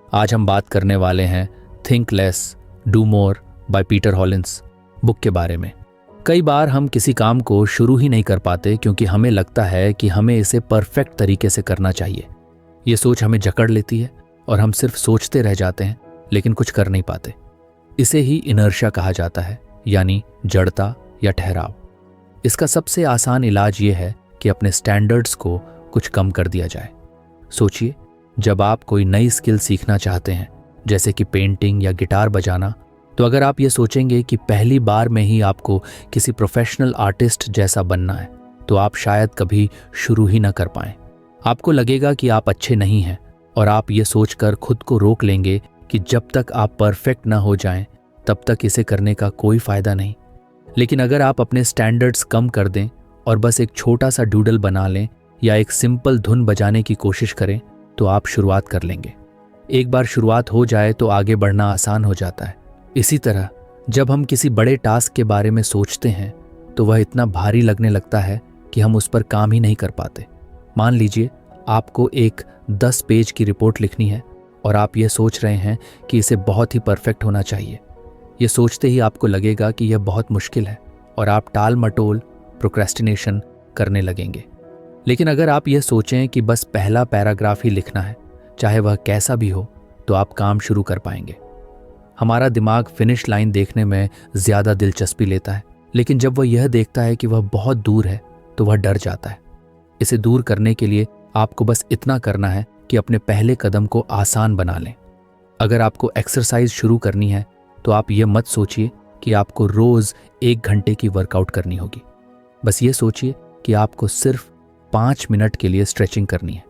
आज हम बात करने वाले हैं think less do more by Peter Hollins book के बारे में। कई बार हम किसी काम को शुरू ही नहीं कर पाते क्योंकि हमें लगता है कि हमें इसे परफेक्ट तरीके से करना चाहिए। ये सोच हमें जकड़ लेती है और हम सिर्फ सोचते रह जाते हैं लेकिन कुछ कर नहीं पाते। इसे ही इनर्शिया कहा जाता है, यानी जड़ता या ठहराव। इसका सबसे आसान इलाज ये है कि अपने स्टैंडर्ड्स को कुछ कम कर दिया जाए। सोचिए, जब आप कोई नई स्किल सीखना चाहते हैं, जैसे कि पेंटिंग या गिटार बजाना, तो अगर आप ये सोचेंगे कि पहली बार में ही आपको किसी प्रोफेशनल आर्टिस्ट जैसा बनना है, तो आप शायद कभी शुरू ही ना कर पाएं। आपको लगेगा कि आप अच्छे नहीं हैं और आप ये सोचकर खुद को रोक लेंगे कि जब तक आप परफेक्ट ना हो जाएं, तब तक इसे करने का कोई फायदा नहीं। लेकिन अगर आप अपने स्टैंडर्ड्स कम कर दें और बस एक छोटा सा डूडल बना लें या एक सिंपल धुन बजाने की कोशिश करें, तो आप शुरुआत कर लेंगे। एक बार शुरुआत हो जाए तो आगे बढ़ना आसान हो जाता है। इसी तरह जब हम किसी बड़े टास्क के बारे में सोचते हैं तो वह इतना भारी लगने लगता है कि हम उस पर काम ही नहीं कर पाते। मान लीजिए आपको एक 10 पेज की रिपोर्ट लिखनी है और आप ये सोच रहे हैं कि इसे बहुत ही परफेक्ट होना चाहिए। ये सोचते ही आपको लगेगा कि यह बहुत मुश्किल है और आप टाल मटोल प्रोक्रेस्टिनेशन करने लगेंगे। लेकिन अगर आप यह सोचें कि बस पहला पैराग्राफ ही लिखना है, चाहे वह कैसा भी हो, तो आप काम शुरू कर पाएंगे। हमारा दिमाग फिनिश लाइन देखने में ज़्यादा दिलचस्पी लेता है, लेकिन जब वह यह देखता है कि वह बहुत दूर है तो वह डर जाता है। इसे दूर करने के लिए आपको बस इतना करना है कि अपने पहले कदम को आसान बना लें। अगर आपको एक्सरसाइज शुरू करनी है तो आप ये मत सोचिए कि आपको रोज़ 1 घंटे की वर्कआउट करनी होगी। बस ये सोचिए कि आपको सिर्फ 5 मिनट के लिए स्ट्रेचिंग करनी है।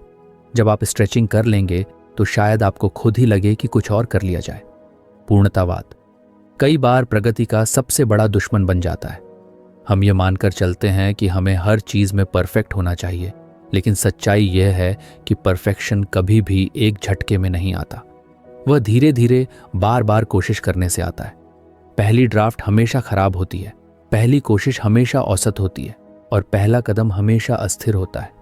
जब आप स्ट्रेचिंग कर लेंगे तो शायद आपको खुद ही लगे कि कुछ और कर लिया जाए। पूर्णतावाद कई बार प्रगति का सबसे बड़ा दुश्मन बन जाता है। हम ये मानकर चलते हैं कि हमें हर चीज़ में परफेक्ट होना चाहिए, लेकिन सच्चाई यह है कि परफेक्शन कभी भी एक झटके में नहीं आता। वह धीरे धीरे बार बार कोशिश करने से आता है। पहली ड्राफ्ट हमेशा खराब होती है, पहली कोशिश हमेशा औसत होती है और पहला कदम हमेशा अस्थिर होता है।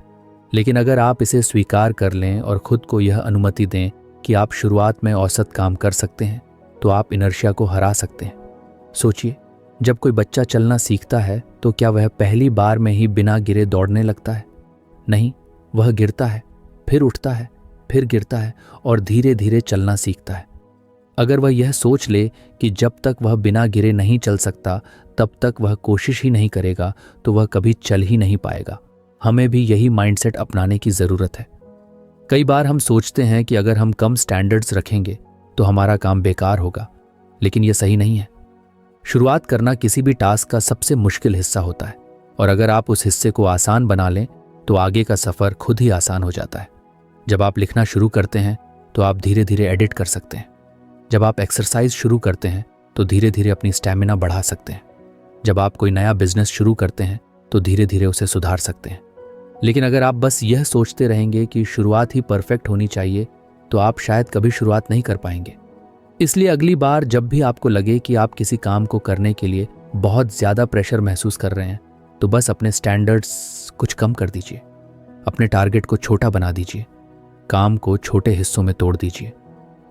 लेकिन अगर आप इसे स्वीकार कर लें और खुद को यह अनुमति दें कि आप शुरुआत में औसत काम कर सकते हैं, तो आप इनर्शिया को हरा सकते हैं। सोचिए, जब कोई बच्चा चलना सीखता है तो क्या वह पहली बार में ही बिना गिरे दौड़ने लगता है? नहीं, वह गिरता है, फिर उठता है, फिर गिरता है और धीरे धीरे चलना सीखता है। अगर वह यह सोच ले कि जब तक वह बिना गिरे नहीं चल सकता तब तक वह कोशिश ही नहीं करेगा, तो वह कभी चल ही नहीं पाएगा। हमें भी यही माइंडसेट अपनाने की ज़रूरत है। कई बार हम सोचते हैं कि अगर हम कम स्टैंडर्ड्स रखेंगे तो हमारा काम बेकार होगा, लेकिन यह सही नहीं है। शुरुआत करना किसी भी टास्क का सबसे मुश्किल हिस्सा होता है और अगर आप उस हिस्से को आसान बना लें तो आगे का सफ़र खुद ही आसान हो जाता है। जब आप लिखना शुरू करते हैं तो आप धीरे धीरे एडिट कर सकते हैं। जब आप एक्सरसाइज शुरू करते हैं तो धीरे धीरे अपनी स्टैमिना बढ़ा सकते हैं। जब आप कोई नया बिजनेस शुरू करते हैं तो धीरे धीरे उसे सुधार सकते हैं। लेकिन अगर आप बस यह सोचते रहेंगे कि शुरुआत ही परफेक्ट होनी चाहिए, तो आप शायद कभी शुरुआत नहीं कर पाएंगे। इसलिए अगली बार जब भी आपको लगे कि आप किसी काम को करने के लिए बहुत ज़्यादा प्रेशर महसूस कर रहे हैं, तो बस अपने स्टैंडर्ड्स कुछ कम कर दीजिए। अपने टारगेट को छोटा बना दीजिए, काम को छोटे हिस्सों में तोड़ दीजिए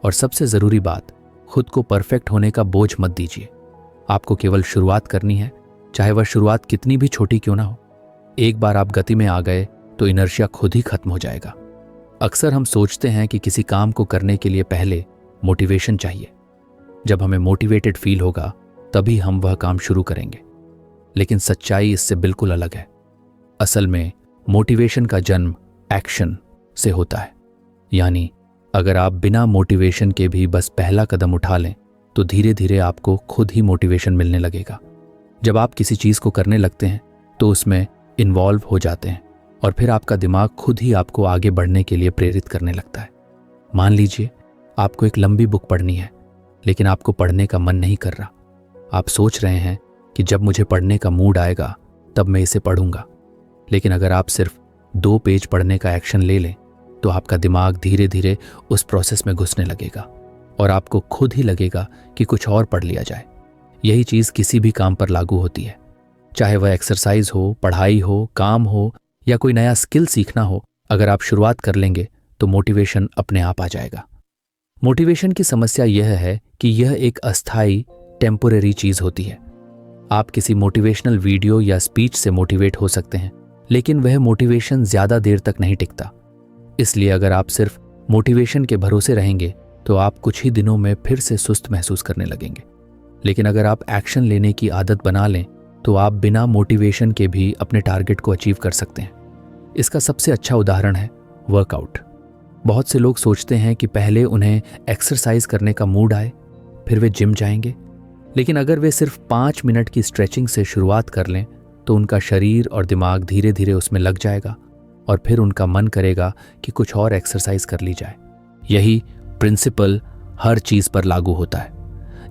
और सबसे ज़रूरी बात, खुद को परफेक्ट होने का बोझ मत दीजिए। आपको केवल शुरुआत करनी है, चाहे वह शुरुआत कितनी भी छोटी क्यों ना हो। एक बार आप गति में आ गए तो इनर्शिया खुद ही खत्म हो जाएगा। अक्सर हम सोचते हैं कि किसी काम को करने के लिए पहले मोटिवेशन चाहिए। जब हमें मोटिवेटेड फील होगा तभी हम वह काम शुरू करेंगे, लेकिन सच्चाई इससे बिल्कुल अलग है। असल में मोटिवेशन का जन्म एक्शन से होता है। यानी अगर आप बिना मोटिवेशन के भी बस पहला कदम उठा लें तो धीरे धीरे आपको खुद ही मोटिवेशन मिलने लगेगा। जब आप किसी चीज़ को करने लगते हैं तो उसमें इन्वॉल्व हो जाते हैं और फिर आपका दिमाग खुद ही आपको आगे बढ़ने के लिए प्रेरित करने लगता है। मान लीजिए आपको एक लंबी बुक पढ़नी है, लेकिन आपको पढ़ने का मन नहीं कर रहा। आप सोच रहे हैं कि जब मुझे पढ़ने का मूड आएगा तब मैं इसे पढ़ूंगा। लेकिन अगर आप सिर्फ 2 पेज पढ़ने का एक्शन ले लें तो आपका दिमाग धीरे धीरे उस प्रोसेस में घुसने लगेगा और आपको खुद ही लगेगा कि कुछ और पढ़ लिया जाए। यही चीज़ किसी भी काम पर लागू होती है, चाहे वह एक्सरसाइज हो, पढ़ाई हो, काम हो या कोई नया स्किल सीखना हो। अगर आप शुरुआत कर लेंगे तो मोटिवेशन अपने आप आ जाएगा। मोटिवेशन की समस्या यह है कि यह एक अस्थायी टेम्पोरेरी चीज होती है। आप किसी मोटिवेशनल वीडियो या स्पीच से मोटिवेट हो सकते हैं, लेकिन वह मोटिवेशन ज्यादा देर तक नहीं टिकता। इसलिए अगर आप सिर्फ मोटिवेशन के भरोसे रहेंगे तो आप कुछ ही दिनों में फिर से सुस्त महसूस करने लगेंगे। लेकिन अगर आप एक्शन लेने की आदत बना लें तो आप बिना मोटिवेशन के भी अपने टारगेट को अचीव कर सकते हैं। इसका सबसे अच्छा उदाहरण है वर्कआउट। बहुत से लोग सोचते हैं कि पहले उन्हें एक्सरसाइज करने का मूड आए, फिर वे जिम जाएंगे। लेकिन अगर वे सिर्फ 5 मिनट की स्ट्रेचिंग से शुरुआत कर लें तो उनका शरीर और दिमाग धीरे धीरे उसमें लग जाएगा और फिर उनका मन करेगा कि कुछ और एक्सरसाइज कर ली जाए। यही प्रिंसिपल हर चीज पर लागू होता है।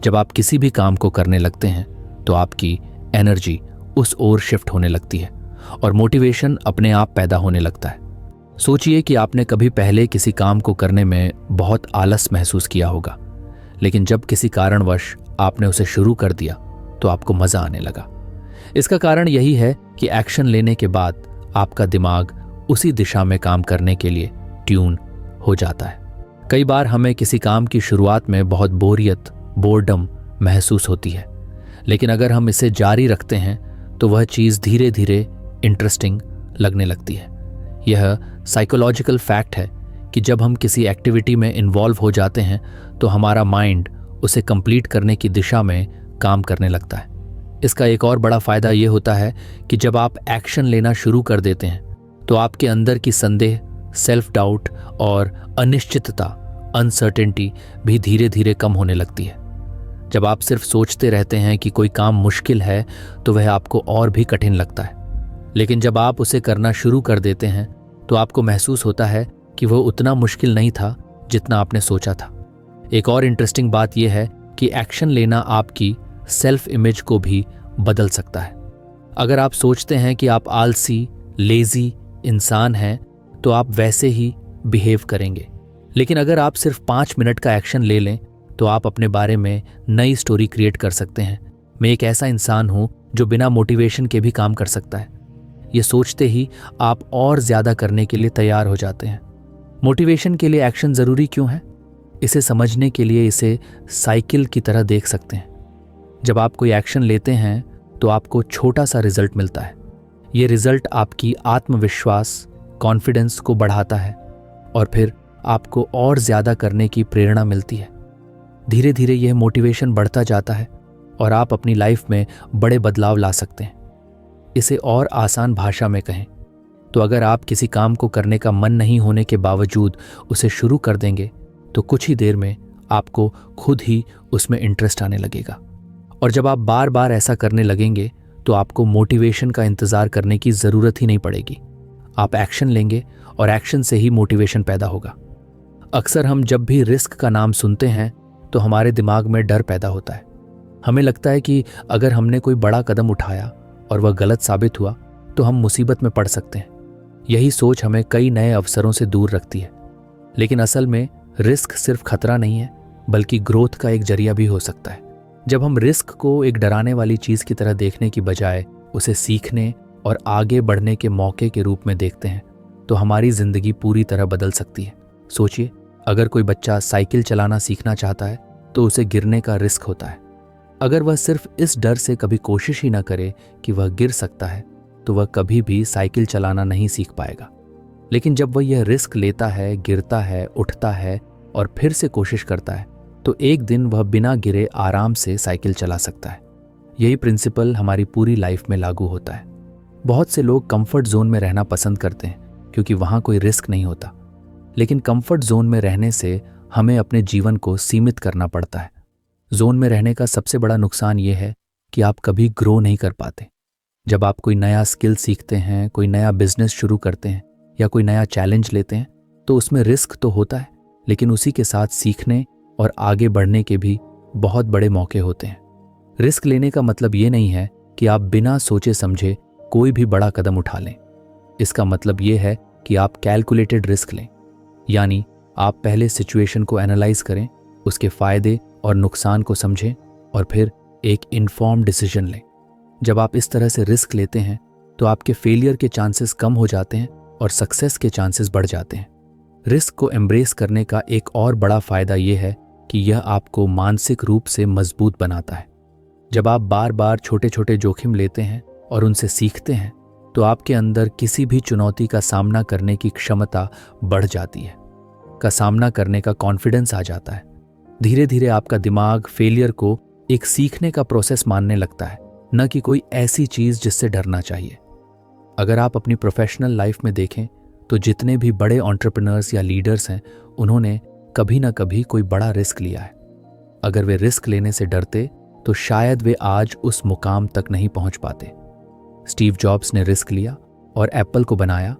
जब आप किसी भी काम को करने लगते हैं तो आपकी एनर्जी उस ओर शिफ्ट होने लगती है और मोटिवेशन अपने आप पैदा होने लगता है। सोचिए कि आपने कभी पहले किसी काम को करने में बहुत आलस महसूस किया होगा, लेकिन जब किसी कारणवश आपने उसे शुरू कर दिया तो आपको मजा आने लगा। इसका कारण यही है कि एक्शन लेने के बाद आपका दिमाग उसी दिशा में काम करने के लिए ट्यून हो जाता है। कई बार हमें किसी काम की शुरुआत में बहुत बोर्डम महसूस होती है, लेकिन अगर हम इसे जारी रखते हैं तो वह चीज़ धीरे धीरे इंटरेस्टिंग लगने लगती है। यह साइकोलॉजिकल फैक्ट है कि जब हम किसी एक्टिविटी में इन्वॉल्व हो जाते हैं तो हमारा माइंड उसे कंप्लीट करने की दिशा में काम करने लगता है। इसका एक और बड़ा फायदा यह होता है कि जब आप एक्शन लेना शुरू कर देते हैं तो आपके अंदर की संदेह, सेल्फ डाउट और अनिश्चितता, अनसर्टेनिटी भी धीरे धीरे कम होने लगती है। जब आप सिर्फ सोचते रहते हैं कि कोई काम मुश्किल है तो वह आपको और भी कठिन लगता है, लेकिन जब आप उसे करना शुरू कर देते हैं तो आपको महसूस होता है कि वह उतना मुश्किल नहीं था जितना आपने सोचा था। एक और इंटरेस्टिंग बात यह है कि एक्शन लेना आपकी सेल्फ इमेज को भी बदल सकता है। अगर आप सोचते हैं कि आप आलसी, लेजी इंसान हैं तो आप वैसे ही बिहेव करेंगे। लेकिन अगर आप सिर्फ 5 मिनट का एक्शन ले लें तो आप अपने बारे में नई स्टोरी क्रिएट कर सकते हैं। मैं एक ऐसा इंसान हूं जो बिना मोटिवेशन के भी काम कर सकता है। ये सोचते ही आप और ज्यादा करने के लिए तैयार हो जाते हैं। मोटिवेशन के लिए एक्शन जरूरी क्यों है? इसे समझने के लिए इसे साइकिल की तरह देख सकते हैं। जब आप कोई एक्शन लेते हैं तो आपको छोटा सा रिजल्ट मिलता है। ये रिजल्ट आपकी आत्मविश्वास, कॉन्फिडेंस को बढ़ाता है और फिर आपको और ज्यादा करने की प्रेरणा मिलती है। धीरे धीरे यह मोटिवेशन बढ़ता जाता है और आप अपनी लाइफ में बड़े बदलाव ला सकते हैं। इसे और आसान भाषा में कहें तो अगर आप किसी काम को करने का मन नहीं होने के बावजूद उसे शुरू कर देंगे तो कुछ ही देर में आपको खुद ही उसमें इंटरेस्ट आने लगेगा। और जब आप बार बार ऐसा करने लगेंगे तो आपको मोटिवेशन का इंतजार करने की जरूरत ही नहीं पड़ेगी। आप एक्शन लेंगे और एक्शन से ही मोटिवेशन पैदा होगा। अक्सर हम जब भी रिस्क का नाम सुनते हैं तो हमारे दिमाग में डर पैदा होता है। हमें लगता है कि अगर हमने कोई बड़ा कदम उठाया और वह गलत साबित हुआ तो हम मुसीबत में पड़ सकते हैं। यही सोच हमें कई नए अवसरों से दूर रखती है। लेकिन असल में रिस्क सिर्फ खतरा नहीं है, बल्कि ग्रोथ का एक जरिया भी हो सकता है। जब हम रिस्क को एक डराने वाली चीज की तरह देखने की बजाय उसे सीखने और आगे बढ़ने के मौके के रूप में देखते हैं तो हमारी जिंदगी पूरी तरह बदल सकती है। सोचिए, अगर कोई बच्चा साइकिल चलाना सीखना चाहता है तो उसे गिरने का रिस्क होता है। अगर वह सिर्फ इस डर से कभी कोशिश ही ना करे कि वह गिर सकता है तो वह कभी भी साइकिल चलाना नहीं सीख पाएगा। लेकिन जब वह यह रिस्क लेता है, गिरता है, उठता है और फिर से कोशिश करता है तो एक दिन वह बिना गिरे आराम से साइकिल चला सकता है। यही प्रिंसिपल हमारी पूरी लाइफ में लागू होता है। बहुत से लोग कंफर्ट जोन में रहना पसंद करते हैं क्योंकि वहां कोई रिस्क नहीं होता। लेकिन कंफर्ट जोन में रहने से हमें अपने जीवन को सीमित करना पड़ता है। जोन में रहने का सबसे बड़ा नुकसान यह है कि आप कभी ग्रो नहीं कर पाते। जब आप कोई नया स्किल सीखते हैं, कोई नया बिजनेस शुरू करते हैं या कोई नया चैलेंज लेते हैं तो उसमें रिस्क तो होता है, लेकिन उसी के साथ सीखने और आगे बढ़ने के भी बहुत बड़े मौके होते हैं। रिस्क लेने का मतलब ये नहीं है कि आप बिना सोचे समझे कोई भी बड़ा कदम उठा लें। इसका मतलब ये है कि आप कैलकुलेटेड रिस्क लें, यानी आप पहले सिचुएशन को एनालाइज करें, उसके फायदे और नुकसान को समझें और फिर एक इन्फॉर्म्ड डिसीजन लें। जब आप इस तरह से रिस्क लेते हैं तो आपके फेलियर के चांसेस कम हो जाते हैं और सक्सेस के चांसेस बढ़ जाते हैं। रिस्क को एम्ब्रेस करने का एक और बड़ा फायदा यह है कि यह आपको मानसिक रूप से मजबूत बनाता है। जब आप बार बार छोटे छोटे जोखिम लेते हैं और उनसे सीखते हैं तो आपके अंदर किसी भी चुनौती का सामना करने की क्षमता बढ़ जाती है, का सामना करने का कॉन्फिडेंस आ जाता है। धीरे धीरे आपका दिमाग फेलियर को एक सीखने का प्रोसेस मानने लगता है, न कि कोई ऐसी चीज जिससे डरना चाहिए। अगर आप अपनी प्रोफेशनल लाइफ में देखें तो जितने भी बड़े एंटरप्रेन्योर्स या लीडर्स हैं, उन्होंने कभी ना कभी कोई बड़ा रिस्क लिया है। अगर वे रिस्क लेने से डरते तो शायद वे आज उस मुकाम तक नहीं पहुंच पाते। स्टीव जॉब्स ने रिस्क लिया और एप्पल को बनाया।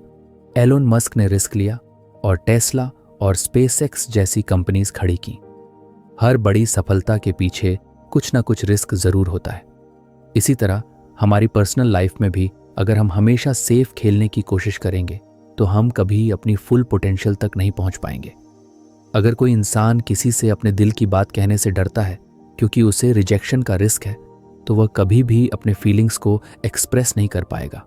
एलोन मस्क ने रिस्क लिया और टेस्ला और स्पेसएक्स जैसी कंपनीज खड़ी की। हर बड़ी सफलता के पीछे कुछ ना कुछ रिस्क जरूर होता है। इसी तरह हमारी पर्सनल लाइफ में भी अगर हम हमेशा सेफ खेलने की कोशिश करेंगे तो हम कभी अपनी फुल पोटेंशियल तक नहीं पहुंच पाएंगे। अगर कोई इंसान किसी से अपने दिल की बात कहने से डरता है क्योंकि उसे रिजेक्शन का रिस्क है, तो वह कभी भी अपने फीलिंग्स को एक्सप्रेस नहीं कर पाएगा।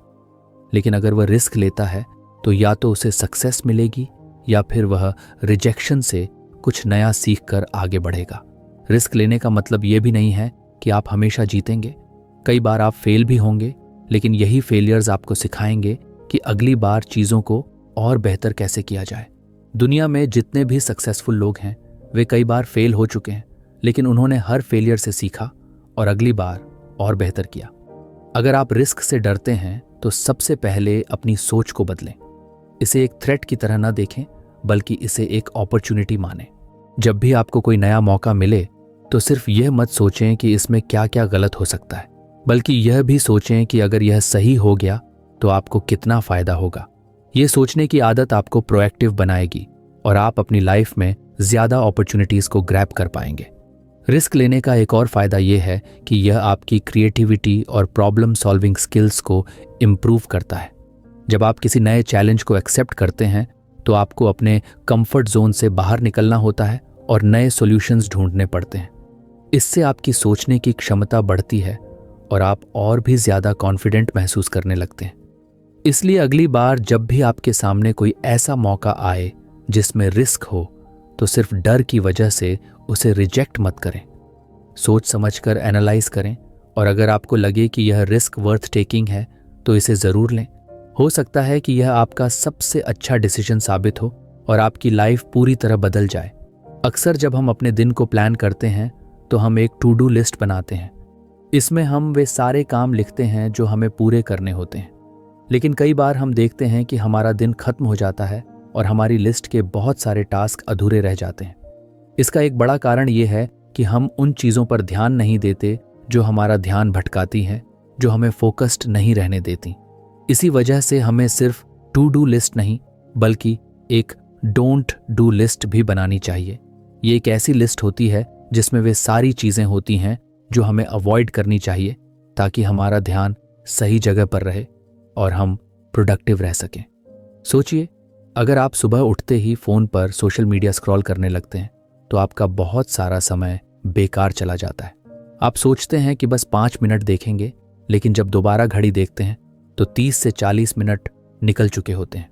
लेकिन अगर वह रिस्क लेता है तो या तो उसे सक्सेस मिलेगी या फिर वह रिजेक्शन से कुछ नया सीख कर आगे बढ़ेगा। रिस्क लेने का मतलब यह भी नहीं है कि आप हमेशा जीतेंगे। कई बार आप फेल भी होंगे, लेकिन यही फेलियर्स आपको सिखाएंगे कि अगली बार चीज़ों को और बेहतर कैसे किया जाए। दुनिया में जितने भी सक्सेसफुल लोग हैं वे कई बार फेल हो चुके हैं, लेकिन उन्होंने हर फेलियर से सीखा और अगली बार और बेहतर किया। अगर आप रिस्क से डरते हैं तो सबसे पहले अपनी सोच को बदलें। इसे एक थ्रेट की तरह न देखें, बल्कि इसे एक अपॉर्चुनिटी मानें। जब भी आपको कोई नया मौका मिले तो सिर्फ यह मत सोचें कि इसमें क्या क्या गलत हो सकता है, बल्कि यह भी सोचें कि अगर यह सही हो गया तो आपको कितना फायदा होगा। यह सोचने की आदत आपको प्रोएक्टिव बनाएगी और आप अपनी लाइफ में ज्यादा अपॉर्चुनिटीज को ग्रैब कर पाएंगे। रिस्क लेने का एक और फायदा यह है कि यह आपकी क्रिएटिविटी और प्रॉब्लम सॉल्विंग स्किल्स को इम्प्रूव करता है। जब आप किसी नए चैलेंज को एक्सेप्ट करते हैं तो आपको अपने कंफर्ट जोन से बाहर निकलना होता है और नए सॉल्यूशंस ढूंढने पड़ते हैं। इससे आपकी सोचने की क्षमता बढ़ती है और आप और भी ज्यादा कॉन्फिडेंट महसूस करने लगते हैं। इसलिए अगली बार जब भी आपके सामने कोई ऐसा मौका आए जिसमें रिस्क हो तो सिर्फ डर की वजह से उसे रिजेक्ट मत करें। सोच समझकर एनालाइज करें और अगर आपको लगे कि यह रिस्क वर्थ टेकिंग है तो इसे ज़रूर लें। हो सकता है कि यह आपका सबसे अच्छा डिसीजन साबित हो और आपकी लाइफ पूरी तरह बदल जाए। अक्सर जब हम अपने दिन को प्लान करते हैं तो हम एक टू डू लिस्ट बनाते हैं। इसमें हम वे सारे काम लिखते हैं जो हमें पूरे करने होते हैं। लेकिन कई बार हम देखते हैं कि हमारा दिन खत्म हो जाता है और हमारी लिस्ट के बहुत सारे टास्क अधूरे रह जाते हैं। इसका एक बड़ा कारण यह है कि हम उन चीज़ों पर ध्यान नहीं देते जो हमारा ध्यान भटकाती हैं, जो हमें फोकस्ड नहीं रहने देती। इसी वजह से हमें सिर्फ टू डू लिस्ट नहीं बल्कि एक डोंट डू लिस्ट भी बनानी चाहिए। ये एक ऐसी लिस्ट होती है जिसमें वे सारी चीज़ें होती हैं जो हमें अवॉइड करनी चाहिए ताकि हमारा ध्यान सही जगह पर रहे और हम प्रोडक्टिव रह सकें। सोचिए, अगर आप सुबह उठते ही फ़ोन पर सोशल मीडिया स्क्रॉल करने लगते हैं तो आपका बहुत सारा समय बेकार चला जाता है। आप सोचते हैं कि बस 5 मिनट देखेंगे, लेकिन जब दोबारा घड़ी देखते हैं तो 30 से 40 मिनट निकल चुके होते हैं।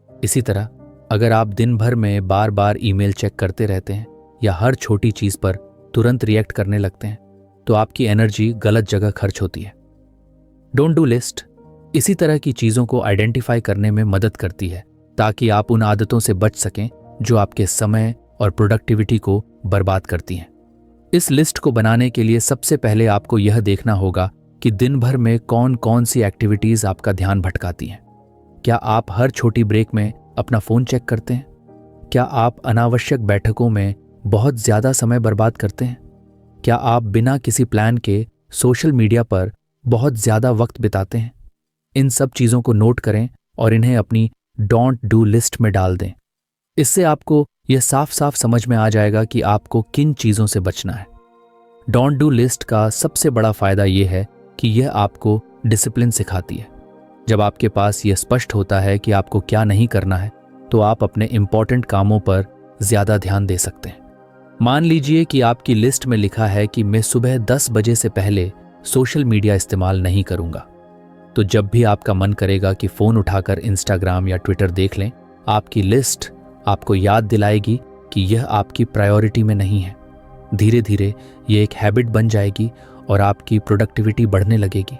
इसी तरह अगर आप दिन भर में बार बार ईमेल चेक करते रहते हैं या हर छोटी चीज़ पर तुरंत रिएक्ट करने लगते हैं तो आपकी एनर्जी गलत जगह खर्च होती है। डोंट डू लिस्ट इसी तरह की चीज़ों को आइडेंटिफाई करने में मदद करती है ताकि आप उन आदतों से बच सकें जो आपके समय और प्रोडक्टिविटी को बर्बाद करती हैं। इस लिस्ट को बनाने के लिए सबसे पहले आपको यह देखना होगा कि दिन भर में कौन कौन सी एक्टिविटीज़ आपका ध्यान भटकाती हैं। क्या आप हर छोटी ब्रेक में अपना फ़ोन चेक करते हैं? क्या आप अनावश्यक बैठकों में बहुत ज़्यादा समय बर्बाद करते हैं? क्या आप बिना किसी प्लान के सोशल मीडिया पर बहुत ज़्यादा वक्त बिताते हैं? इन सब चीज़ों को नोट करें और इन्हें अपनी डोंट डू लिस्ट में डाल दें। इससे आपको यह साफ साफ समझ में आ जाएगा कि आपको किन चीज़ों से बचना है। डोंट डू लिस्ट का सबसे बड़ा फायदा यह है कि यह आपको डिसिप्लिन सिखाती है। जब आपके पास यह स्पष्ट होता है कि आपको क्या नहीं करना है तो आप अपने इंपॉर्टेंट कामों पर ज़्यादा ध्यान दे सकते हैं। मान लीजिए कि आपकी लिस्ट में लिखा है कि मैं सुबह 10 बजे से पहले सोशल मीडिया इस्तेमाल नहीं करूंगा, तो जब भी आपका मन करेगा कि फ़ोन उठाकर इंस्टाग्राम या ट्विटर देख लें, आपकी लिस्ट आपको याद दिलाएगी कि यह आपकी प्रायोरिटी में नहीं है। धीरे धीरे ये एक हैबिट बन जाएगी और आपकी प्रोडक्टिविटी बढ़ने लगेगी।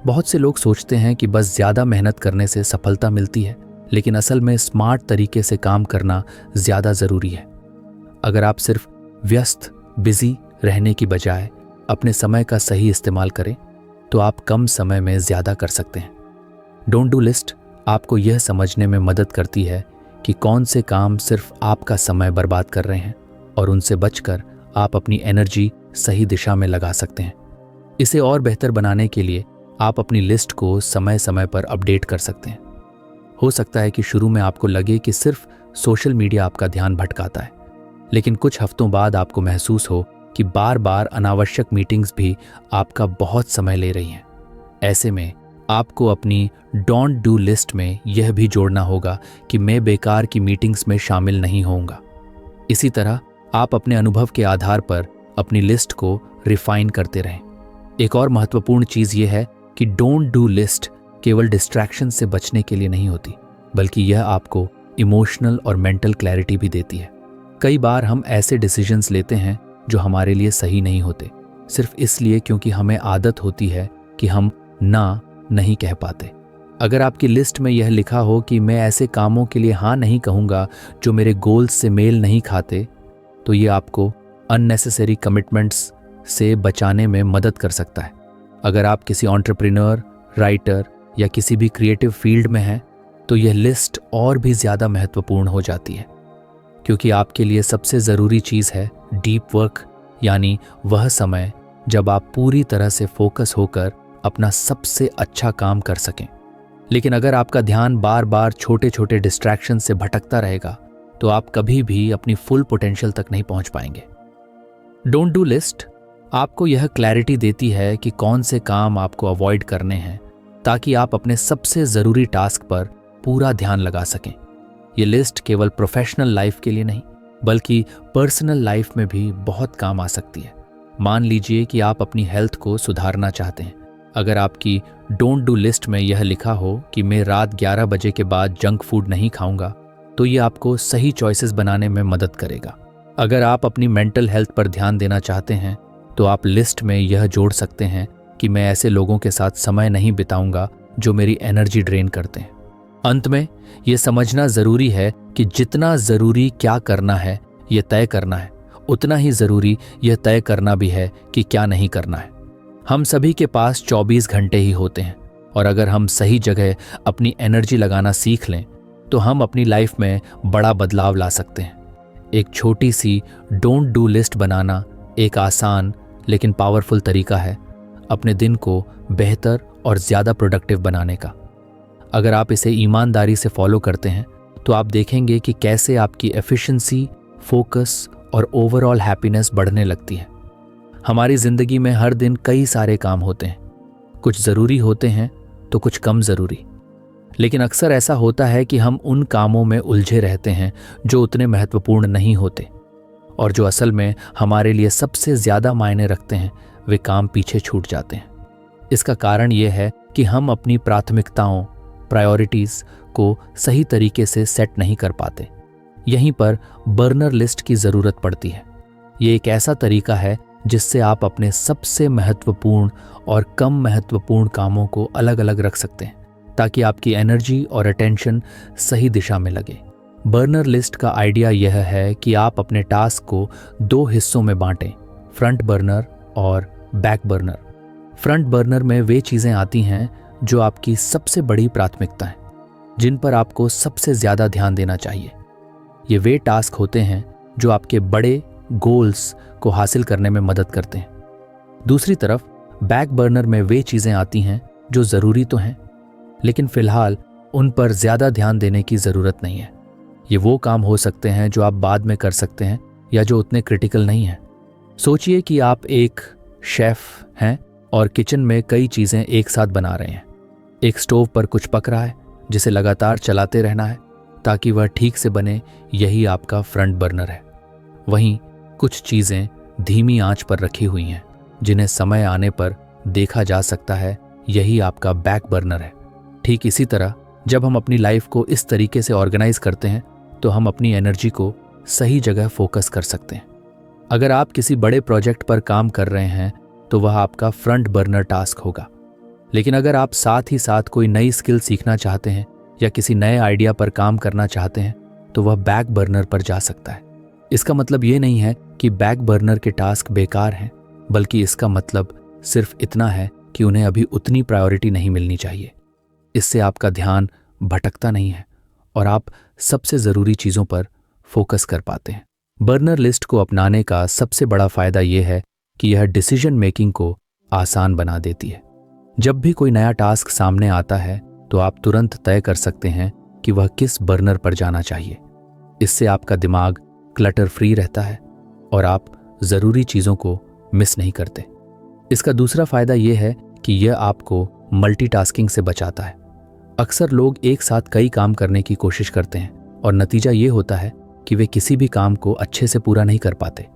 बहुत से लोग सोचते हैं कि बस ज़्यादा मेहनत करने से सफलता मिलती है, लेकिन असल में स्मार्ट तरीके से काम करना ज़्यादा ज़रूरी है। अगर आप सिर्फ व्यस्त बिजी रहने की बजाय अपने समय का सही इस्तेमाल करें तो आप कम समय में ज़्यादा कर सकते हैं। डोंट डू लिस्ट आपको यह समझने में मदद करती है कि कौन से काम सिर्फ आपका समय बर्बाद कर रहे हैं और उनसे बचकर आप अपनी एनर्जी सही दिशा में लगा सकते हैं। इसे और बेहतर बनाने के लिए आप अपनी लिस्ट को समय समय पर अपडेट कर सकते हैं। हो सकता है कि शुरू में आपको लगे कि सिर्फ सोशल मीडिया आपका ध्यान भटकाता है, लेकिन कुछ हफ्तों बाद आपको महसूस हो कि बार बार अनावश्यक मीटिंग्स भी आपका बहुत समय ले रही हैं। ऐसे में आपको अपनी डोंट डू लिस्ट में यह भी जोड़ना होगा कि मैं बेकार की मीटिंग्स में शामिल नहीं होऊंगा। इसी तरह आप अपने अनुभव के आधार पर अपनी लिस्ट को रिफाइन करते रहें। एक और महत्वपूर्ण चीज़ यह है कि डोंट डू लिस्ट केवल डिस्ट्रैक्शन से बचने के लिए नहीं होती, बल्कि यह आपको इमोशनल और मेंटल क्लैरिटी भी देती है। कई बार हम ऐसे डिसीजंस लेते हैं जो हमारे लिए सही नहीं होते, सिर्फ इसलिए क्योंकि हमें आदत होती है कि हम ना नहीं कह पाते। अगर आपकी लिस्ट में यह लिखा हो कि मैं ऐसे कामों के लिए हाँ नहीं कहूँगा जो मेरे गोल्स से मेल नहीं खाते, तो ये आपको अननेसेसरी कमिटमेंट्स से बचाने में मदद कर सकता है। अगर आप किसी एंटरप्रेन्योर, राइटर या किसी भी क्रिएटिव फील्ड में हैं, तो यह लिस्ट और भी ज़्यादा महत्वपूर्ण हो जाती है, क्योंकि आपके लिए सबसे ज़रूरी चीज़ है डीप वर्क, यानी वह समय जब आप पूरी तरह से फोकस होकर अपना सबसे अच्छा काम कर सकें। लेकिन अगर आपका ध्यान बार बार छोटे छोटे डिस्ट्रैक्शन से भटकता रहेगा, तो आप कभी भी अपनी फुल पोटेंशियल तक नहीं पहुंच पाएंगे। डोंट डू लिस्ट आपको यह क्लैरिटी देती है कि कौन से काम आपको अवॉइड करने हैं, ताकि आप अपने सबसे ज़रूरी टास्क पर पूरा ध्यान लगा सकें। ये लिस्ट केवल प्रोफेशनल लाइफ के लिए नहीं, बल्कि पर्सनल लाइफ में भी बहुत काम आ सकती है। मान लीजिए कि आप अपनी हेल्थ को सुधारना चाहते हैं। अगर आपकी डोंट डू लिस्ट में यह लिखा हो कि मैं रात 11 बजे के बाद जंक फूड नहीं खाऊंगा, तो ये आपको सही चॉइसेस बनाने में मदद करेगा। अगर आप अपनी मेंटल हेल्थ पर ध्यान देना चाहते हैं, तो आप लिस्ट में यह जोड़ सकते हैं कि मैं ऐसे लोगों के साथ समय नहीं बिताऊंगा जो मेरी एनर्जी ड्रेन करते हैं। अंत में यह समझना ज़रूरी है कि जितना ज़रूरी क्या करना है यह तय करना है, उतना ही ज़रूरी यह तय करना भी है कि क्या नहीं करना है। हम सभी के पास 24 घंटे ही होते हैं, और अगर हम सही जगह अपनी एनर्जी लगाना सीख लें, तो हम अपनी लाइफ में बड़ा बदलाव ला सकते हैं। एक छोटी सी डोंट डू लिस्ट बनाना एक आसान लेकिन पावरफुल तरीका है अपने दिन को बेहतर और ज़्यादा प्रोडक्टिव बनाने का। अगर आप इसे ईमानदारी से फॉलो करते हैं, तो आप देखेंगे कि कैसे आपकी एफिशिएंसी, फोकस और ओवरऑल हैप्पीनेस बढ़ने लगती है। हमारी ज़िंदगी में हर दिन कई सारे काम होते हैं, कुछ ज़रूरी होते हैं तो कुछ कम ज़रूरी, लेकिन अक्सर ऐसा होता है कि हम उन कामों में उलझे रहते हैं जो उतने महत्वपूर्ण नहीं होते, और जो असल में हमारे लिए सबसे ज़्यादा मायने रखते हैं वे काम पीछे छूट जाते हैं। इसका कारण ये है कि हम अपनी प्राथमिकताओं, प्रायोरिटीज़ को सही तरीके से सेट नहीं कर पाते। यहीं पर बर्नर लिस्ट की ज़रूरत पड़ती है। ये एक ऐसा तरीका है जिससे आप अपने सबसे महत्वपूर्ण और कम महत्वपूर्ण कामों को अलग अलग रख सकते हैं, ताकि आपकी एनर्जी और अटेंशन सही दिशा में लगे। बर्नर लिस्ट का आइडिया यह है कि आप अपने टास्क को 2 हिस्सों में बांटें, फ्रंट बर्नर और बैक बर्नर। फ्रंट बर्नर में वे चीज़ें आती हैं जो आपकी सबसे बड़ी प्राथमिकता हैं, जिन पर आपको सबसे ज़्यादा ध्यान देना चाहिए। ये वे टास्क होते हैं जो आपके बड़े गोल्स को हासिल करने में मदद करते हैं। दूसरी तरफ बैक बर्नर में वे चीज़ें आती हैं जो ज़रूरी तो हैं, लेकिन फ़िलहाल उन पर ज़्यादा ध्यान देने की ज़रूरत नहीं है। ये वो काम हो सकते हैं जो आप बाद में कर सकते हैं या जो उतने क्रिटिकल नहीं हैं। सोचिए कि आप एक शेफ़ हैं और किचन में कई चीज़ें एक साथ बना रहे हैं। एक स्टोव पर कुछ पक रहा है जिसे लगातार चलाते रहना है ताकि वह ठीक से बने, यही आपका फ्रंट बर्नर है। वहीं कुछ चीज़ें धीमी आंच पर रखी हुई हैं जिन्हें समय आने पर देखा जा सकता है, यही आपका बैक बर्नर है। ठीक इसी तरह जब हम अपनी लाइफ को इस तरीके से ऑर्गेनाइज करते हैं, तो हम अपनी एनर्जी को सही जगह फोकस कर सकते हैं। अगर आप किसी बड़े प्रोजेक्ट पर काम कर रहे हैं तो वह आपका फ्रंट बर्नर टास्क होगा। लेकिन अगर आप साथ ही साथ कोई नई स्किल सीखना चाहते हैं या किसी नए आइडिया पर काम करना चाहते हैं तो वह बैक बर्नर पर जा सकता है। इसका मतलब ये नहीं है कि बैक बर्नर के टास्क बेकार हैं, बल्कि इसका मतलब सिर्फ इतना है कि उन्हें अभी उतनी प्रायोरिटी नहीं मिलनी चाहिए। इससे आपका ध्यान भटकता नहीं है और आप सबसे ज़रूरी चीज़ों पर फोकस कर पाते हैं। बर्नर लिस्ट को अपनाने का सबसे बड़ा फायदा यह है कि यह डिसीजन मेकिंग को आसान बना देती है। जब भी कोई नया टास्क सामने आता है तो आप तुरंत तय कर सकते हैं कि वह किस बर्नर पर जाना चाहिए। इससे आपका दिमाग क्लटर फ्री रहता है और आप ज़रूरी चीज़ों को मिस नहीं करते। इसका दूसरा फायदा यह है कि यह आपको मल्टीटास्किंग से बचाता है। अक्सर लोग एक साथ कई काम करने की कोशिश करते हैं और नतीजा ये होता है कि वे किसी भी काम को अच्छे से पूरा नहीं कर पाते।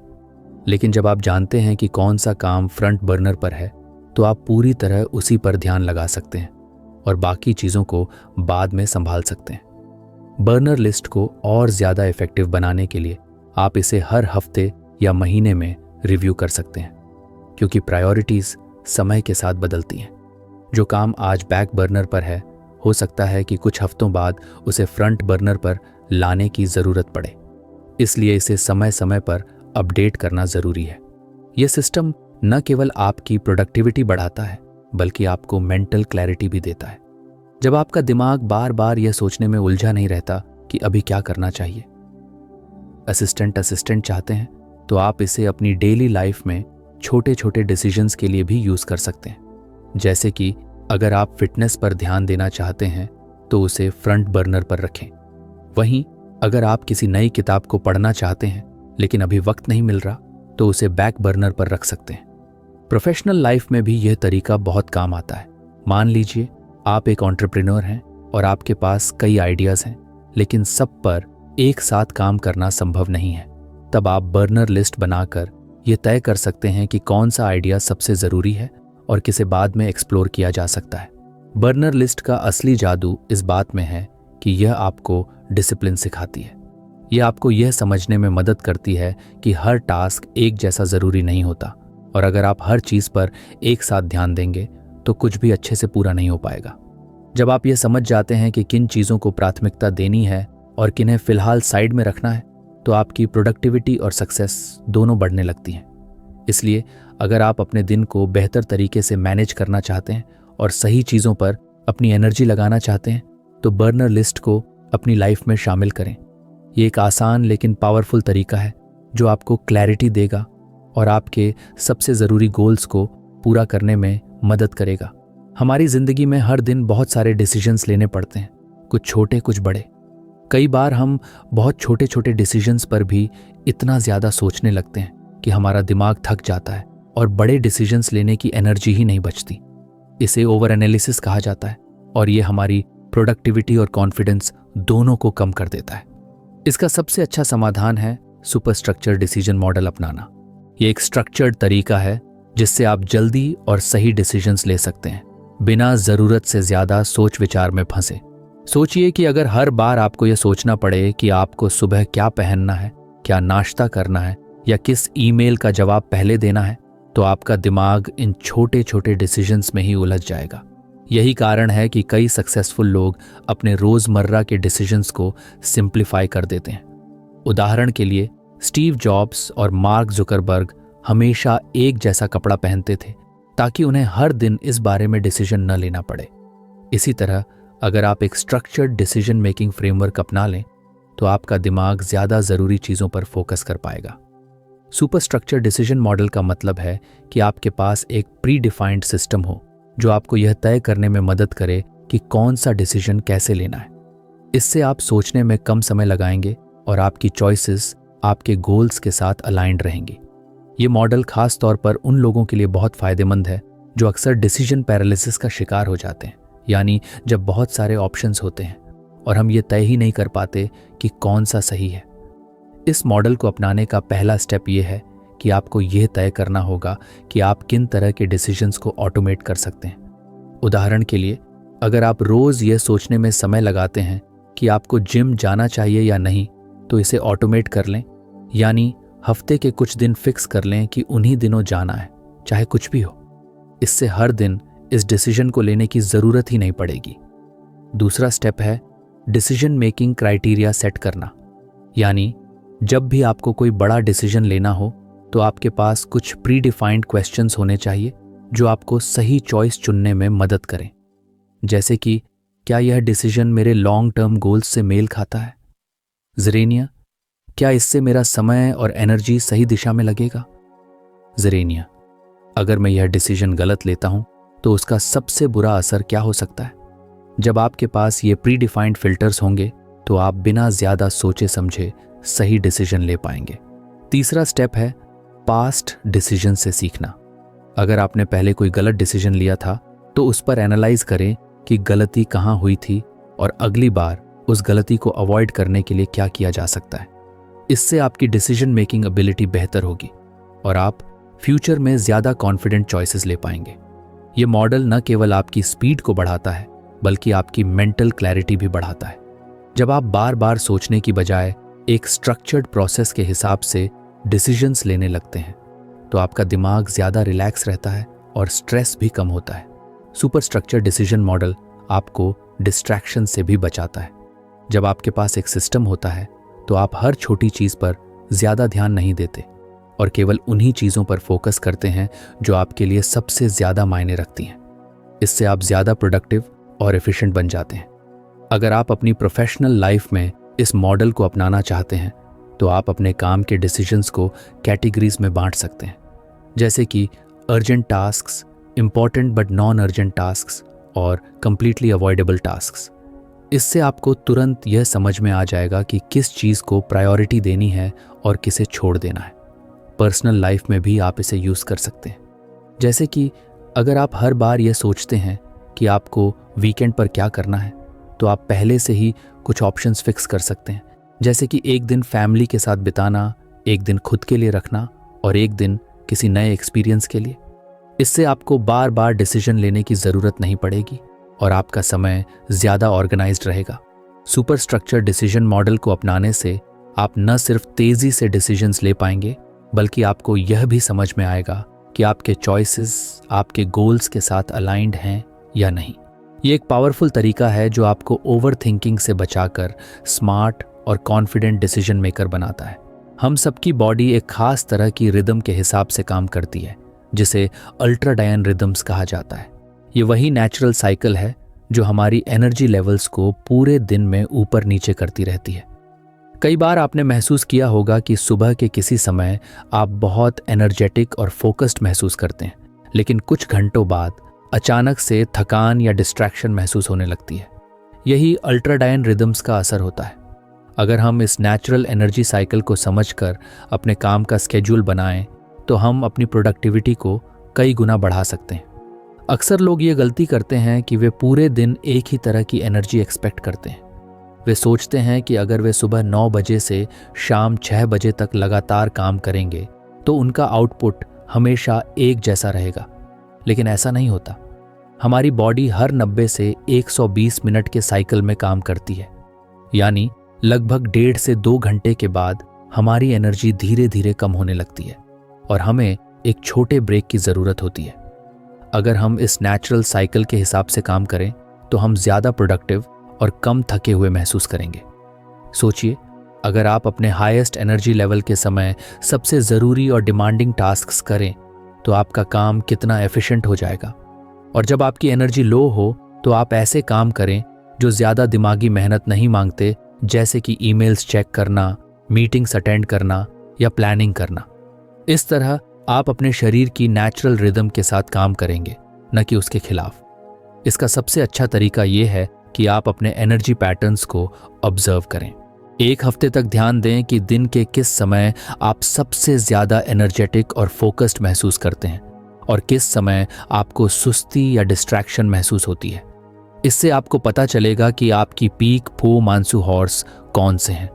लेकिन जब आप जानते हैं कि कौन सा काम फ्रंट बर्नर पर है तो आप पूरी तरह उसी पर ध्यान लगा सकते हैं और बाकी चीज़ों को बाद में संभाल सकते हैं। बर्नर लिस्ट को और ज़्यादा इफेक्टिव बनाने के लिए आप इसे हर हफ्ते या महीने में रिव्यू कर सकते हैं, क्योंकि प्रायोरिटीज़ समय के साथ बदलती हैं। जो काम आज बैक बर्नर पर है हो सकता है कि कुछ हफ्तों बाद उसे फ्रंट बर्नर पर लाने की ज़रूरत पड़े। इसलिए इसे समय समय पर अपडेट करना ज़रूरी है। यह सिस्टम न केवल आपकी प्रोडक्टिविटी बढ़ाता है बल्कि आपको मेंटल क्लैरिटी भी देता है। जब आपका दिमाग बार बार यह सोचने में उलझा नहीं रहता कि अभी क्या करना चाहिए, असिस्टेंट चाहते हैं तो आप इसे अपनी डेली लाइफ में छोटे छोटे डिसीजंस के लिए भी यूज़ कर सकते हैं। जैसे कि अगर आप फिटनेस पर ध्यान देना चाहते हैं तो उसे फ्रंट बर्नर पर रखें। वहीं अगर आप किसी नई किताब को पढ़ना चाहते हैं लेकिन अभी वक्त नहीं मिल रहा तो उसे बैक बर्नर पर रख सकते हैं। प्रोफेशनल लाइफ में भी यह तरीका बहुत काम आता है। मान लीजिए आप एक एंटरप्रेन्योर हैं और आपके पास कई आइडियाज़ हैं, लेकिन सब पर एक साथ काम करना संभव नहीं है। तब आप बर्नर लिस्ट बनाकर यह तय कर सकते हैं कि कौन सा आइडिया सबसे ज़रूरी है और किसे बाद में एक्सप्लोर किया जा सकता है। बर्नर लिस्ट का असली जादू इस बात में है कि यह आपको डिसिप्लिन सिखाती है। यह आपको यह समझने में मदद करती है कि हर टास्क एक जैसा ज़रूरी नहीं होता और अगर आप हर चीज़ पर एक साथ ध्यान देंगे तो कुछ भी अच्छे से पूरा नहीं हो पाएगा। जब आप यह समझ जाते हैं कि किन चीज़ों को प्राथमिकता देनी है और किन्हें फ़िलहाल साइड में रखना है तो आपकी प्रोडक्टिविटी और सक्सेस दोनों बढ़ने लगती हैं। इसलिए अगर आप अपने दिन को बेहतर तरीके से मैनेज करना चाहते हैं और सही चीज़ों पर अपनी एनर्जी लगाना चाहते हैं तो बर्नर लिस्ट को अपनी लाइफ में शामिल करें। ये एक आसान लेकिन पावरफुल तरीका है जो आपको क्लैरिटी देगा और आपके सबसे ज़रूरी गोल्स को पूरा करने में मदद करेगा। हमारी ज़िंदगी में हर दिन बहुत सारे डिसीजंस लेने पड़ते हैं, कुछ छोटे कुछ बड़े। कई बार हम बहुत छोटे छोटे डिसीजंस पर भी इतना ज़्यादा सोचने लगते हैं कि हमारा दिमाग थक जाता है और बड़े डिसीजंस लेने की एनर्जी ही नहीं बचती। इसे ओवर एनालिसिस कहा जाता है और ये हमारी प्रोडक्टिविटी और कॉन्फिडेंस दोनों को कम कर देता है। इसका सबसे अच्छा समाधान है सुपर स्ट्रक्चर डिसीजन मॉडल अपनाना। ये एक स्ट्रक्चर्ड तरीका है जिससे आप जल्दी और सही डिसीजंस ले सकते हैं बिना ज़रूरत से ज़्यादा सोच विचार में फंसे। सोचिए कि अगर हर बार आपको यह सोचना पड़े कि आपको सुबह क्या पहनना है, क्या नाश्ता करना है या किस ईमेल का जवाब पहले देना है, तो आपका दिमाग इन छोटे छोटे डिसीजंस में ही उलझ जाएगा। यही कारण है कि कई सक्सेसफुल लोग अपने रोज़मर्रा के डिसीजंस को सिंप्लीफाई कर देते हैं। उदाहरण के लिए स्टीव जॉब्स और मार्क जुकरबर्ग हमेशा एक जैसा कपड़ा पहनते थे ताकि उन्हें हर दिन इस बारे में डिसीजन न लेना पड़े। इसी तरह अगर आप एक स्ट्रक्चर्ड डिसीजन मेकिंग फ्रेमवर्क अपना लें तो आपका दिमाग ज़्यादा ज़रूरी चीज़ों पर फोकस कर पाएगा। सुपर स्ट्रक्चर डिसीजन मॉडल का मतलब है कि आपके पास एक प्री डिफाइंड सिस्टम हो जो आपको यह तय करने में मदद करे कि कौन सा डिसीजन कैसे लेना है। इससे आप सोचने में कम समय लगाएंगे और आपकी चॉइसेस आपके गोल्स के साथ अलाइंड रहेंगी। ये मॉडल खास तौर पर उन लोगों के लिए बहुत फ़ायदेमंद है जो अक्सर डिसीजन पैरालिसिस का शिकार हो जाते हैं, यानी जब बहुत सारे ऑप्शंस होते हैं और हम ये तय ही नहीं कर पाते कि कौन सा सही है। इस मॉडल को अपनाने का पहला स्टेप ये है कि आपको यह तय करना होगा कि आप किन तरह के डिसीजंस को ऑटोमेट कर सकते हैं। उदाहरण के लिए अगर आप रोज़ यह सोचने में समय लगाते हैं कि आपको जिम जाना चाहिए या नहीं, तो इसे ऑटोमेट कर लें, यानी हफ्ते के कुछ दिन फिक्स कर लें कि उन्हीं दिनों जाना है, चाहे कुछ भी हो। इससे हर दिन इस डिसीजन को लेने की ज़रूरत ही नहीं पड़ेगी। दूसरा स्टेप है डिसीजन मेकिंग क्राइटेरिया सेट करना, यानी जब भी आपको कोई बड़ा डिसीजन लेना हो तो आपके पास कुछ प्री डिफाइंड क्वेश्चंस होने चाहिए जो आपको सही चॉइस चुनने में मदद करें। जैसे कि क्या यह डिसीजन मेरे लॉन्ग टर्म गोल्स से मेल खाता है? ज़ेरेनिया, क्या इससे मेरा समय और एनर्जी सही दिशा में लगेगा? ज़ेरेनिया, अगर मैं यह डिसीजन गलत लेता हूं तो उसका सबसे बुरा असर क्या हो सकता है? जब आपके पास ये प्री डिफाइंड फिल्टर्स होंगे तो आप बिना ज़्यादा सोचे समझे सही डिसीजन ले पाएंगे। तीसरा स्टेप है पास्ट डिसीजन से सीखना। अगर आपने पहले कोई गलत डिसीजन लिया था तो उस पर एनालाइज करें कि गलती कहाँ हुई थी और अगली बार उस गलती को अवॉइड करने के लिए क्या किया जा सकता है। इससे आपकी डिसीजन मेकिंग एबिलिटी बेहतर होगी और आप फ्यूचर में ज़्यादा कॉन्फिडेंट चॉइसेस ले पाएंगे। ये मॉडल न केवल आपकी स्पीड को बढ़ाता है बल्कि आपकी मेंटल क्लैरिटी भी बढ़ाता है। जब आप बार बार सोचने की बजाय एक स्ट्रक्चर्ड प्रोसेस के हिसाब से डिसीजंस लेने लगते हैं तो आपका दिमाग ज़्यादा रिलैक्स रहता है और स्ट्रेस भी कम होता है। सुपर स्ट्रक्चर डिसीजन मॉडल आपको डिस्ट्रैक्शन से भी बचाता है। जब आपके पास एक सिस्टम होता है तो आप हर छोटी चीज़ पर ज़्यादा ध्यान नहीं देते और केवल उन्हीं चीज़ों पर फोकस करते हैं जो आपके लिए सबसे ज़्यादा मायने रखती हैं। इससे आप ज़्यादा प्रोडक्टिव और एफिशिएंट बन जाते हैं। अगर आप अपनी प्रोफेशनल लाइफ में इस मॉडल को अपनाना चाहते हैं तो आप अपने काम के डिसीजंस को कैटेगरीज में बांट सकते हैं, जैसे कि urgent tasks, important but non urgent tasks और कंप्लीटली अवॉइडेबल टास्क्स। इससे आपको तुरंत यह समझ में आ जाएगा कि किस चीज़ को प्रायोरिटी देनी है और किसे छोड़ देना है। पर्सनल लाइफ में भी आप इसे यूज़ कर सकते हैं, जैसे कि अगर आप हर बार यह सोचते हैं कि आपको वीकेंड पर क्या करना है तो आप पहले से ही कुछ ऑप्शंस फिक्स कर सकते हैं, जैसे कि एक दिन फैमिली के साथ बिताना, एक दिन खुद के लिए रखना और एक दिन किसी नए एक्सपीरियंस के लिए। इससे आपको बार बार डिसीजन लेने की ज़रूरत नहीं पड़ेगी और आपका समय ज़्यादा ऑर्गेनाइज्ड रहेगा। सुपर स्ट्रक्चर डिसीजन मॉडल को अपनाने से आप न सिर्फ तेज़ी से डिसीजंस ले पाएंगे बल्कि आपको यह भी समझ में आएगा कि आपके चॉइसेस आपके गोल्स के साथ अलाइंड हैं या नहीं। ये एक पावरफुल तरीका है जो आपको ओवर थिंकिंग से बचाकर स्मार्ट और कॉन्फिडेंट डिसीजन मेकर बनाता है। हम सबकी बॉडी एक खास तरह की रिदम के हिसाब से काम करती है जिसे अल्ट्राडायन रिदम्स कहा जाता है। ये वही नेचुरल साइकिल है जो हमारी एनर्जी लेवल्स को पूरे दिन में ऊपर नीचे करती रहती है। कई बार आपने महसूस किया होगा कि सुबह के किसी समय आप बहुत एनर्जेटिक और फोकस्ड महसूस करते हैं, लेकिन कुछ घंटों बाद अचानक से थकान या डिस्ट्रैक्शन महसूस होने लगती है। यही अल्ट्राडायन रिदम्स का असर होता है। अगर हम इस नेचुरल एनर्जी साइकिल को समझकर अपने काम का स्केड्यूल बनाएं तो हम अपनी प्रोडक्टिविटी को कई गुना बढ़ा सकते हैं। अक्सर लोग ये गलती करते हैं कि वे पूरे दिन एक ही तरह की एनर्जी एक्सपेक्ट करते हैं। वे सोचते हैं कि अगर वे सुबह 9 बजे से शाम 6 बजे तक लगातार काम करेंगे तो उनका आउटपुट हमेशा एक जैसा रहेगा, लेकिन ऐसा नहीं होता। हमारी बॉडी हर 90 से 120 मिनट के साइकिल में काम करती है, यानी लगभग 1.5 से 2 घंटे के बाद हमारी एनर्जी धीरे धीरे कम होने लगती है और हमें एक छोटे ब्रेक की ज़रूरत होती है। अगर हम इस नेचुरल साइकिल के हिसाब से काम करें तो हम ज़्यादा प्रोडक्टिव और कम थके हुए महसूस करेंगे। सोचिए, अगर आप अपने हाईएस्ट एनर्जी लेवल के समय सबसे ज़रूरी और डिमांडिंग टास्क्स करें तो आपका काम कितना एफिशिएंट हो जाएगा। और जब आपकी एनर्जी लो हो तो आप ऐसे काम करें जो ज़्यादा दिमागी मेहनत नहीं मांगते, जैसे कि ईमेल्स चेक करना, मीटिंग्स अटेंड करना या प्लानिंग करना। इस तरह आप अपने शरीर की नेचुरल रिदम के साथ काम करेंगे, न कि उसके खिलाफ। इसका सबसे अच्छा तरीका यह है कि आप अपने एनर्जी पैटर्न्स को ऑब्जर्व करें। एक हफ्ते तक ध्यान दें कि दिन के किस समय आप सबसे ज़्यादा एनर्जेटिक और फोकस्ड महसूस करते हैं और किस समय आपको सुस्ती या डिस्ट्रैक्शन महसूस होती है। इससे आपको पता चलेगा कि आपकी पीक फो मानसू हॉर्स कौन से हैं।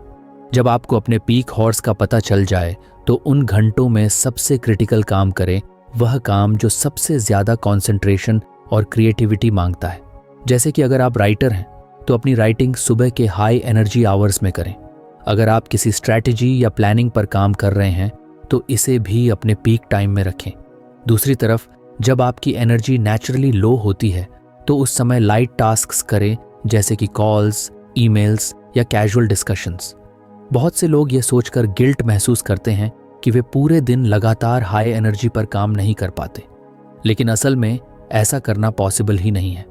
जब आपको अपने पीक हॉर्स का पता चल जाए तो उन घंटों में सबसे क्रिटिकल काम करें, वह काम जो सबसे ज़्यादा कंसंट्रेशन और क्रिएटिविटी मांगता है। जैसे कि अगर आप राइटर हैं तो अपनी राइटिंग सुबह के हाई एनर्जी आवर्स में करें। अगर आप किसी स्ट्रैटेजी या प्लानिंग पर काम कर रहे हैं तो इसे भी अपने पीक टाइम में रखें। दूसरी तरफ जब आपकी एनर्जी नेचुरली लो होती है तो उस समय लाइट टास्क्स करें, जैसे कि कॉल्स, ईमेल्स या कैजुअल डिस्कशंस। बहुत से लोग ये सोचकर गिल्ट महसूस करते हैं कि वे पूरे दिन लगातार हाई एनर्जी पर काम नहीं कर पाते, लेकिन असल में ऐसा करना पॉसिबल ही नहीं है।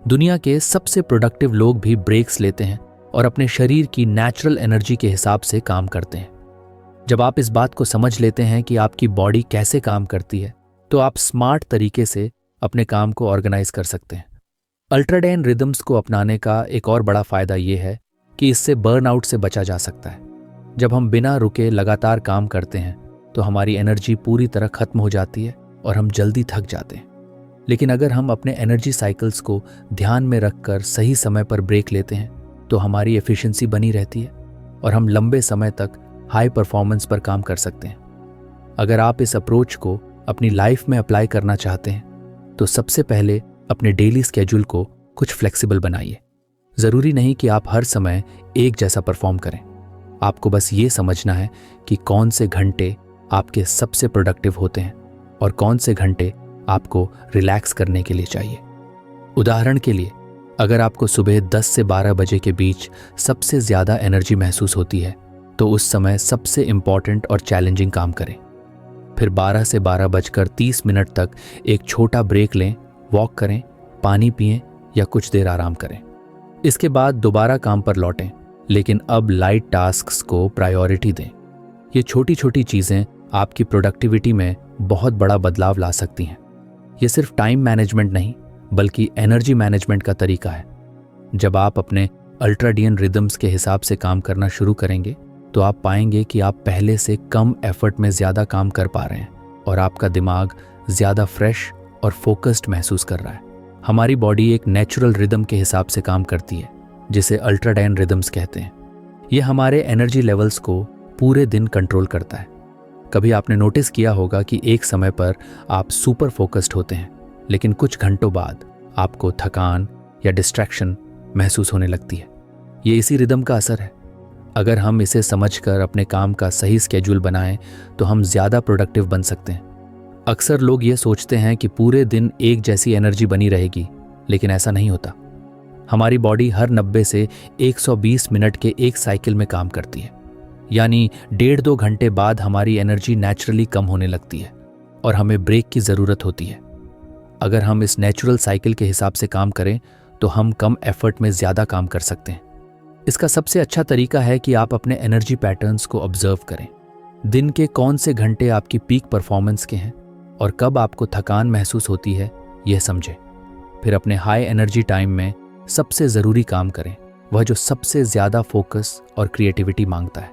दुनिया के सबसे प्रोडक्टिव लोग भी ब्रेक्स लेते हैं और अपने शरीर की नेचुरल एनर्जी के हिसाब से काम करते हैं। जब आप इस बात को समझ लेते हैं कि आपकी बॉडी कैसे काम करती है, तो आप स्मार्ट तरीके से अपने काम को ऑर्गेनाइज कर सकते हैं। अल्ट्राडाइन रिदम्स को अपनाने का एक और बड़ा फायदा ये है कि इससे बर्नआउट से बचा जा सकता है। जब हम बिना रुके लगातार काम करते हैं तो हमारी एनर्जी पूरी तरह खत्म हो जाती है और हम जल्दी थक जाते हैं। लेकिन अगर हम अपने एनर्जी साइकिल्स को ध्यान में रखकर सही समय पर ब्रेक लेते हैं तो हमारी एफिशिएंसी बनी रहती है और हम लंबे समय तक हाई परफॉर्मेंस पर काम कर सकते हैं। अगर आप इस अप्रोच को अपनी लाइफ में अप्लाई करना चाहते हैं तो सबसे पहले अपने डेली स्केड्यूल को कुछ फ्लेक्सिबल बनाइए। ज़रूरी नहीं कि आप हर समय एक जैसा परफॉर्म करें। आपको बस ये समझना है कि कौन से घंटे आपके सबसे प्रोडक्टिव होते हैं और कौन से घंटे आपको रिलैक्स करने के लिए चाहिए। उदाहरण के लिए, अगर आपको सुबह 10 से 12 बजे के बीच सबसे ज़्यादा एनर्जी महसूस होती है तो उस समय सबसे इम्पॉर्टेंट और चैलेंजिंग काम करें। फिर 12 से 12:30 तक एक छोटा ब्रेक लें, वॉक करें, पानी पिएं या कुछ देर आराम करें। इसके बाद दोबारा काम पर लौटें, लेकिन अब लाइट टास्क्स को प्रायोरिटी दें। ये छोटी छोटी चीज़ें आपकी प्रोडक्टिविटी में बहुत बड़ा बदलाव ला सकती हैं। ये सिर्फ टाइम मैनेजमेंट नहीं बल्कि एनर्जी मैनेजमेंट का तरीका है। जब आप अपने अल्ट्राडियन रिदम्स के हिसाब से काम करना शुरू करेंगे तो आप पाएंगे कि आप पहले से कम एफर्ट में ज़्यादा काम कर पा रहे हैं और आपका दिमाग ज़्यादा फ्रेश और फोकस्ड महसूस कर रहा है। हमारी बॉडी एक नेचुरल रिदम के हिसाब से काम करती है जिसे अल्ट्राडाइन रिदम्स कहते हैं। यह हमारे एनर्जी लेवल्स को पूरे दिन कंट्रोल करता है। कभी आपने नोटिस किया होगा कि एक समय पर आप सुपर फोकस्ड होते हैं, लेकिन कुछ घंटों बाद आपको थकान या डिस्ट्रैक्शन महसूस होने लगती है। ये इसी रिदम का असर है। अगर हम इसे समझकर अपने काम का सही स्केड्यूल बनाएं तो हम ज़्यादा प्रोडक्टिव बन सकते हैं। अक्सर लोग ये सोचते हैं कि पूरे दिन एक जैसी एनर्जी बनी रहेगी, लेकिन ऐसा नहीं होता। हमारी बॉडी हर 90 से 120 मिनट के एक साइकिल में काम करती है, यानी 1.5-2 घंटे बाद हमारी एनर्जी नेचुरली कम होने लगती है और हमें ब्रेक की ज़रूरत होती है। अगर हम इस नेचुरल साइकिल के हिसाब से काम करें तो हम कम एफर्ट में ज़्यादा काम कर सकते हैं। इसका सबसे अच्छा तरीका है कि आप अपने एनर्जी पैटर्न्स को ऑब्जर्व करें। दिन के कौन से घंटे आपकी पीक परफॉर्मेंस के हैं और कब आपको थकान महसूस होती है, यह समझें। फिर अपने हाई एनर्जी टाइम में सबसे ज़रूरी काम करें, वह जो सबसे ज़्यादा फोकस और क्रिएटिविटी मांगता है।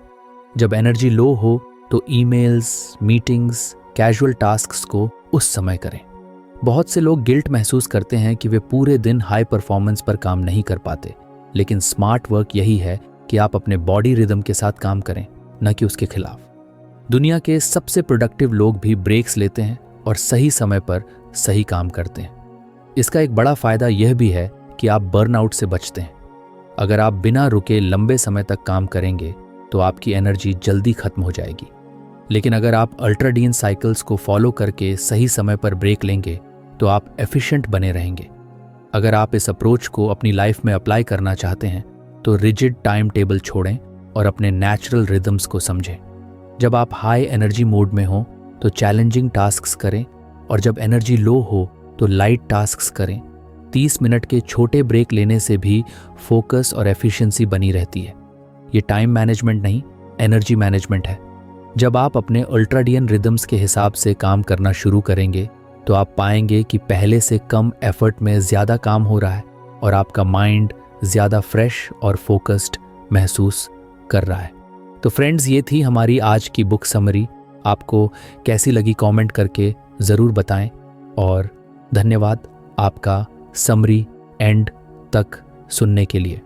जब एनर्जी लो हो तो ईमेल्स, मीटिंग्स, कैजुअल टास्क्स को उस समय करें। बहुत से लोग गिल्ट महसूस करते हैं कि वे पूरे दिन हाई परफॉर्मेंस पर काम नहीं कर पाते, लेकिन स्मार्ट वर्क यही है कि आप अपने बॉडी रिदम के साथ काम करें, न कि उसके खिलाफ। दुनिया के सबसे प्रोडक्टिव लोग भी ब्रेक्स लेते हैं और सही समय पर सही काम करते हैं। इसका एक बड़ा फायदा यह भी है कि आप बर्नआउट से बचते हैं। अगर आप बिना रुके लंबे समय तक काम करेंगे तो आपकी एनर्जी जल्दी खत्म हो जाएगी, लेकिन अगर आप अल्ट्राडाइन साइकिल्स को फॉलो करके सही समय पर ब्रेक लेंगे तो आप एफिशिएंट बने रहेंगे। अगर आप इस अप्रोच को अपनी लाइफ में अप्लाई करना चाहते हैं तो रिजिड टाइम टेबल छोड़ें और अपने नेचुरल रिदम्स को समझें। जब आप हाई एनर्जी मोड में हो तो चैलेंजिंग टास्क्स करें और जब एनर्जी लो हो तो लाइट टास्क्स करें। 30 मिनट के छोटे ब्रेक लेने से भी फोकस और एफिशिएंसी बनी रहती है। ये टाइम मैनेजमेंट नहीं, एनर्जी मैनेजमेंट है। जब आप अपने अल्ट्राडियन रिदम्स के हिसाब से काम करना शुरू करेंगे तो आप पाएंगे कि पहले से कम एफर्ट में ज़्यादा काम हो रहा है और आपका माइंड ज़्यादा फ्रेश और फोकस्ड महसूस कर रहा है। तो फ्रेंड्स, ये थी हमारी आज की बुक समरी। आपको कैसी लगी कमेंट करके ज़रूर बताएं और धन्यवाद आपका समरी एंड तक सुनने के लिए।